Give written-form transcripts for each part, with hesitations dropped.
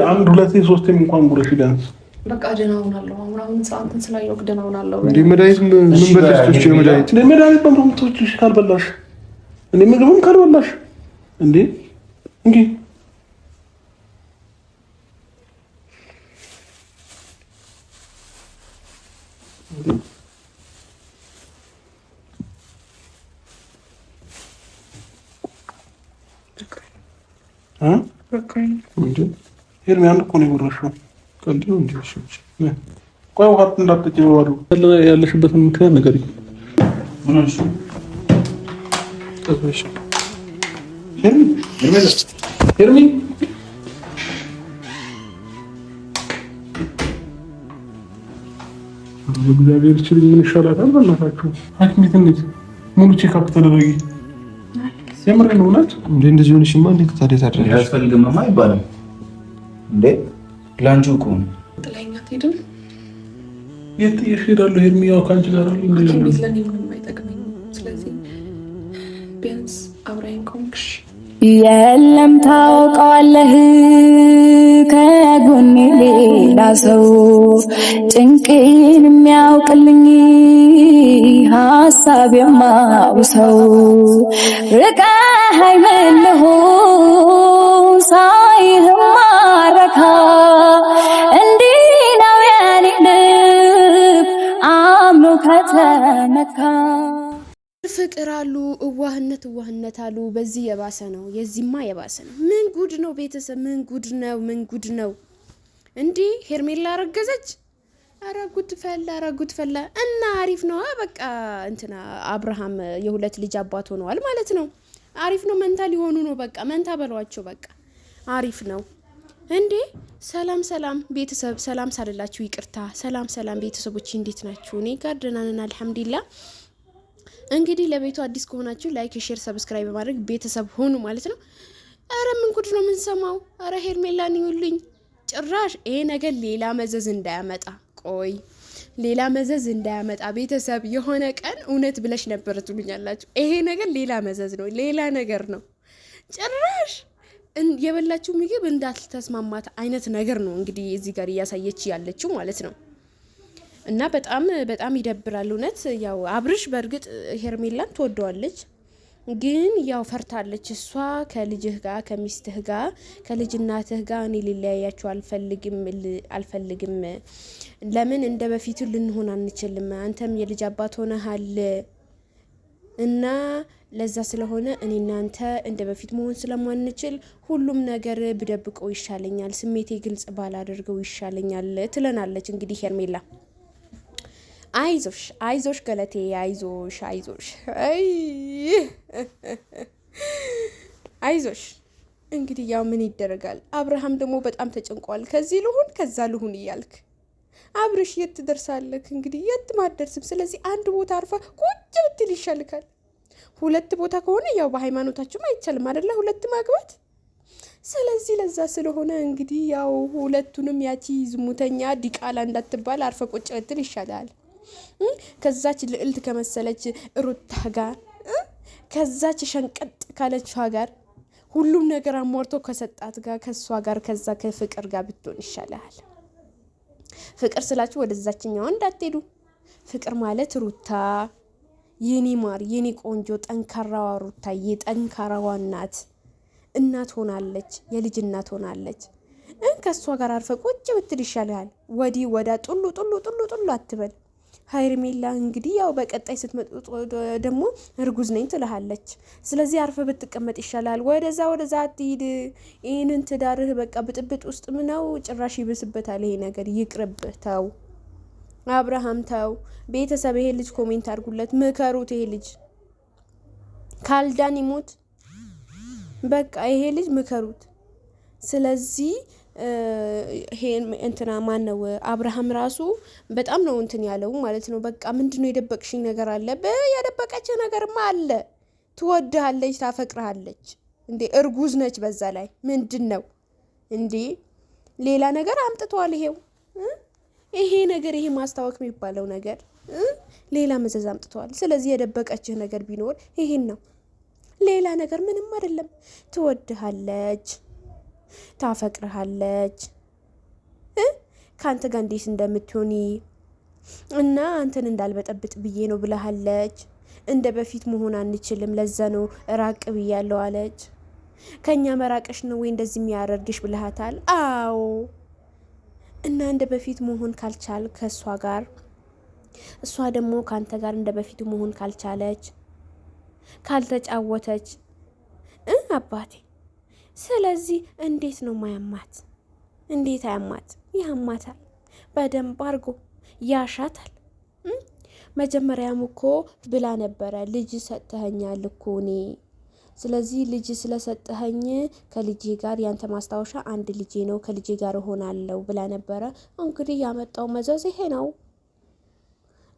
አንድ ሁለት ሶስት እንኳን ጉረሽ ቢያንስ በቃ ደህና ሆናለሁ። አሁን ሰዓትን ስላየው ደህና ሆናለሁ። እንዴ መድኃኒት ምን በለስቶች መድኃኒት እንዴ መድኃኒት በምሮምቶች ካልበላሽ እንዴ ምግብም ካልበላሽ እንዴ እንዴ ሄርሜላ እኮ ነው የወረሽው። ቀልድ ነው እንዴ? ቆይ ውሃ እንዳትጠጪ ነው ባሉ ያለሽበትን ምክንያት ነገር ይሁን ምንሽ ተበሽ ሄርሜላ እግዚአብሔር ይችላል። ምን ይሻላታል? በእናታችሁ ሐኪም ቤት እንዴት ሙሉ ቼክአፕ ተደረጊ። የምር ነው ማለት እንደዚህ ሆነሽማ እንዴት ታዲያ ታደርጊ? ያስፈልግማ አይባልም እንዴ ላንቺ እኮ ነው። ጥላኛ ትሄድም የት ይሄዳሉ? ሄርሚያው ካንቺ ጋር ነው እንዴ? ለኔ ምንም አይጠቅመኝም። ስለዚህ ቢያንስ አብራኝ ኮንክሽ የለም ታውቀዋለህ ከጎኔ ሌላ ሰው ጭንቄን የሚያውቅልኝ ሀሳብ የማውሰው ርቀህ አይመለሁ ሳይህም ማረካ እንዲህ ነው የኔ ልብ አምኖ ከተነካ ፍቅር አሉ እዋህነት አሉ። በዚህ የባሰ ነው፣ የዚህማ የባሰ ነው። ምን ጉድ ነው ቤተሰብ? ምን ጉድ ነው እንዴ? ሄርሜላ አረገዘች? አረ ጉድ ፈላ እና አሪፍ ነው። በቃ እንትና አብርሃም የሁለት ልጅ አባት ሆነዋል ማለት ነው። አሪፍ ነው። መንታ ሊሆኑ ነው። በቃ መንታ በሏቸው። በቃ አሪፍ ነው እንዴ። ሰላም ቤተሰብ፣ ሰላም ሳልላችሁ ይቅርታ። ሰላም ቤተሰቦች እንዴት ናችሁ? እኔ ጋር ደህና ነን አልሐምዱሊላህ። እንግዲህ ለቤቱ አዲስ ከሆናችሁ ላይክ፣ ሼር፣ ሰብስክራይብ በማድረግ ቤተሰብ ሆኑ ማለት ነው። አረ ምን ጉድ ነው የምንሰማው? አረ ሄርሜላን ይውልኝ። ጭራሽ ይሄ ነገር ሌላ መዘዝ እንዳያመጣ፣ ቆይ ሌላ መዘዝ እንዳያመጣ ቤተሰብ፣ የሆነ ቀን እውነት ብለሽ ነበር ትሉኛላችሁ። ይሄ ነገር ሌላ መዘዝ ነው፣ ሌላ ነገር ነው። ጭራሽ የበላችሁ ምግብ እንዳልተስማማት አይነት ነገር ነው እንግዲህ እዚህ ጋር እያሳየች ያለችው ማለት ነው። እና በጣም ይደብራል እውነት። ያው አብርሽ በእርግጥ ሄርሜላን ትወደዋለች፣ ግን ያው ፈርታለች። እሷ ከልጅህ ጋር ከሚስትህ ጋር ከልጅ እናትህ ጋር እኔ ሊለያያችሁ አልፈልግም። ለምን እንደ በፊቱ ልንሆን አንችልም? አንተም የልጅ አባት ሆነሃል እና ለዛ ስለሆነ እኔ እናንተ እንደ በፊት መሆን ስለማንችል ሁሉም ነገር ብደብቀው ይሻለኛል፣ ስሜቴ ግልጽ ባላደርገው ይሻለኛል ትለናለች እንግዲህ ሄርሜላ። አይዞሽ ገለቴ፣ አይዞሽ። እንግዲህ ያው ምን ይደረጋል። አብርሃም ደግሞ በጣም ተጨንቋል። ከዚህ ልሁን ከዛ ልሁን እያልክ አብርሽ የት ትደርሳለህ? እንግዲህ የት ማደርስም። ስለዚህ አንድ ቦታ አርፋ ቁጭ ብትል ይሻልካል። ሁለት ቦታ ከሆነ ያው በሃይማኖታችሁም አይቻልም አይደለ? ሁለት ማግባት። ስለዚህ ለዛ ስለሆነ እንግዲህ ያው ሁለቱንም ያቺ ዝሙተኛ ዲቃላ እንዳትባል አርፈ ቁጭ ብትል ይሻላል። ከዛች ልዕልት ከመሰለች ሩታ ጋር ከዛች ሸንቀጥ ካለች ጋር ሁሉም ነገር አሟርቶ ከሰጣት ጋር ከሷ ጋር ከዛ ከፍቅር ጋር ብትሆን ይሻላል። ፍቅር ስላችሁ ወደዛችኛው እንዳትሄዱ። ፍቅር ማለት ሩታ የኔ ማር የኔ ቆንጆ ጠንካራዋ ሩታ የጠንካራዋ እናት ሆናለች፣ የልጅ እናት ሆናለች። ከሷ ጋር አርፈ ቁጭ ብትል ይሻላል። ወዲህ ወዳ ጡሉ አትበል። ሄርሜላ እንግዲህ ያው በቀጣይ ስትመጡ ደግሞ እርጉዝ ነኝ ትልሃለች። ስለዚህ አርፈ ብትቀመጥ ይሻላል። ወደዛ አትሂድ። ይህንን ትዳርህ በቃ ብጥብጥ ውስጥ ምነው ጭራሽ ይብስበታል። ይሄ ነገር ይቅርብህ። ተው አብርሃም ተው። ቤተሰብ ይሄ ልጅ ኮሜንት አድርጉለት፣ ምከሩት። ይሄ ልጅ ካልዳን ይሞት በቃ ይሄ ልጅ ምከሩት። ስለዚህ እንትና ማን ነው አብርሃም ራሱ በጣም ነው እንትን ያለው ማለት ነው። በቃ ምንድነው የደበቅሽኝ ነገር አለ? ያደበቀች ነገርማ አለ። ትወድሃለች፣ ታፈቅርሃለች። እንዴ እርጉዝ ነች። በዛ ላይ ምንድነው እንዴ ሌላ ነገር አምጥቷል። ይሄ ነገር ይሄ ማስታወቅ የሚባለው ነገር ሌላ መዘዝ አምጥቷል። ስለዚህ የደበቀችህ ነገር ቢኖር ይሄን ነው። ሌላ ነገር ምንም አይደለም። ትወድሃለች ታፈቅርሃለች ካንተ ጋር እንዴት እንደምትሆኒ እና አንተን እንዳልበጠብጥ ብዬ ነው ብለሃለች። እንደ በፊት መሆን አንችልም፣ ለዛ ነው ራቅ ብያለሁ አለች። ከኛ መራቅሽ ነው ወይ እንደዚህ የሚያደርግሽ ብለሃታል? አዎ። እና እንደ በፊት መሆን ካልቻል ከእሷ ጋር እሷ ደግሞ ካንተ ጋር እንደ በፊቱ መሆን ካልቻለች ካልተጫወተች አባቴ ስለዚህ እንዴት ነው ማያማት? እንዴት አያማት? ያማታል በደንብ አርጎ ያሻታል። መጀመሪያም እኮ ብላ ነበረ ልጅ ሰጥተኸኛል እኮ እኔ ስለዚህ ልጅ ስለሰጠኸኝ ከልጄ ጋር ያንተ ማስታወሻ አንድ ልጄ ነው ከልጄ ጋር እሆናለሁ ብላ ነበረ። እንግዲህ ያመጣው መዘዝ ይሄ ነው።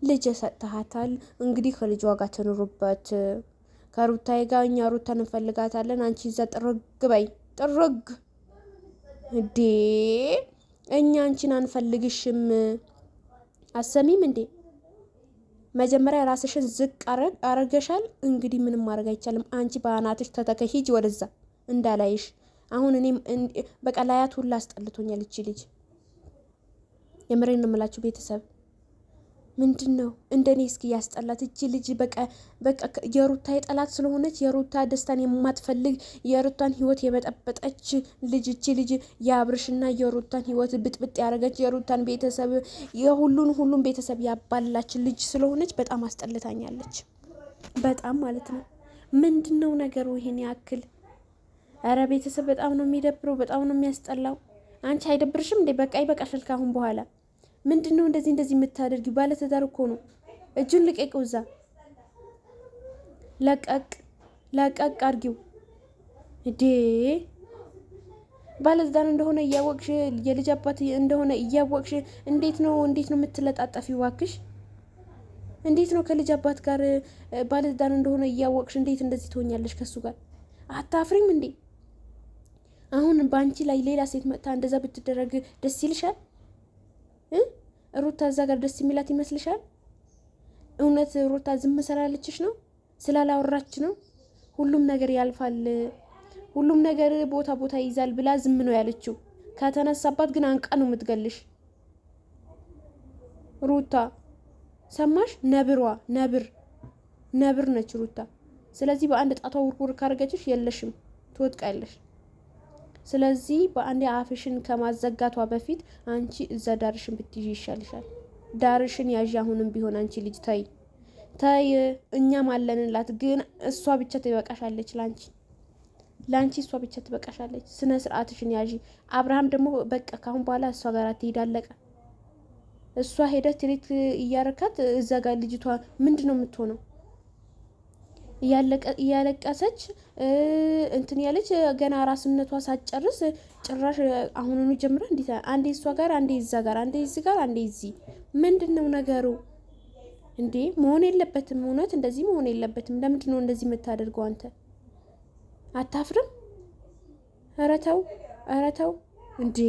ልጅ ሰጥተሃታል። እንግዲህ ከልጇ ጋር ትኑሩበት። ከሩታዬ ጋር እኛ ሩታን እንፈልጋታለን። አንቺ እዛ ጥርግ በይ ጥርግ እንዴ! እኛ አንቺን አንፈልግሽም። አሰሚም እንዴ? መጀመሪያ ራስሽን ዝቅ አረገሻል። እንግዲህ ምንም ማድረግ አይቻልም። አንቺ በአናትሽ ተተከይ ሂጂ ወደዛ እንዳላይሽ። አሁን እኔም በቃ ላያት ሁላ አስጠልቶኛል እቺ ልጅ። የምሬን ነው የምላችሁ ቤተሰብ ምንድን ነው እንደኔ እስኪ ያስጠላት እቺ ልጅ። በቃ የሩታ የጠላት ስለሆነች የሩታ ደስታን የማትፈልግ የሩታን ህይወት የበጠበጠች ልጅ እቺ ልጅ የአብርሽና የሩታን ህይወት ብጥብጥ ያደረገች የሩታን ቤተሰብ ሁሉም ቤተሰብ ያባላች ልጅ ስለሆነች በጣም አስጠልታኛለች። በጣም ማለት ነው። ምንድን ነው ነገሩ ይሄን ያክል? አረ ቤተሰብ በጣም ነው የሚደብረው፣ በጣም ነው የሚያስጠላው። አንቺ አይደብርሽም እንዴ? በቃ ይበቃሻል ካሁን በኋላ ምንድነው እንደዚህ የምታደርጊው? ባለ ትዳር እኮ ነው። እጁን ልቀቂው፣ እዛ ለቀቅ አድርጊው። እዴ ባለ ትዳር እንደሆነ እያወቅሽ የልጅ አባት እንደሆነ እያወቅሽ እንዴት ነው የምትለጣጠፊው? ዋክሽ እንዴት ነው ከልጅ አባት ጋር ባለ ትዳር እንደሆነ እያወቅሽ እንዴት እንደዚህ ትሆኛለሽ ከሱ ጋር? አታፍሪም እንዴ? አሁን ባንቺ ላይ ሌላ ሴት መጣ እንደዛ ብትደረግ ደስ ይልሻል? ሩታ እዛ ጋር ደስ የሚላት ይመስልሻል? እውነት ሩታ ዝም ስላለችሽ ነው? ስላላወራች ነው? ሁሉም ነገር ያልፋል፣ ሁሉም ነገር ቦታ ይይዛል ብላ ዝም ነው ያለችው። ከተነሳባት ግን አንቃ ነው የምትገልሽ። ሩታ ሰማሽ? ነብር ነች ሩታ። ስለዚህ በአንድ ጣቷ ውርውር ካረገችሽ የለሽም፣ ትወድቃለሽ። ስለዚህ በአንድ አፍሽን ከማዘጋቷ በፊት አንቺ እዛ ዳርሽን ብትይዥ ይሻልሻል። ዳርሽን ያዥ። አሁንም ቢሆን አንቺ ልጅ ተይ፣ እኛም አለንላት። ግን እሷ ብቻ ትበቃሻለች። ላንቺ እሷ ብቻ ትበቃሻለች። ስነ ስርዓትሽን ያዥ። አብርሃም ደግሞ በቃ ካሁን በኋላ እሷ ጋር ትሄዳለቀ። እሷ ሄደት ትሪት እያረካት እዛ ጋር ልጅቷ ምንድነው የምትሆነው? እያለቀሰች እንትን ያለች ገና ራስነቷ ሳትጨርስ ጭራሽ አሁኑኑ ጀምራ እንዴ! አንዴ እሷ ጋር አንዴ እዛ ጋር አንዴ እዚህ ጋር አንዴ እዚህ። ምንድነው ነገሩ እንዴ? መሆን የለበትም። እውነት እንደዚህ መሆን የለበትም። ለምንድነው እንደዚህ የምታደርገው አንተ? አታፍርም? ኧረ ተው እንዴ!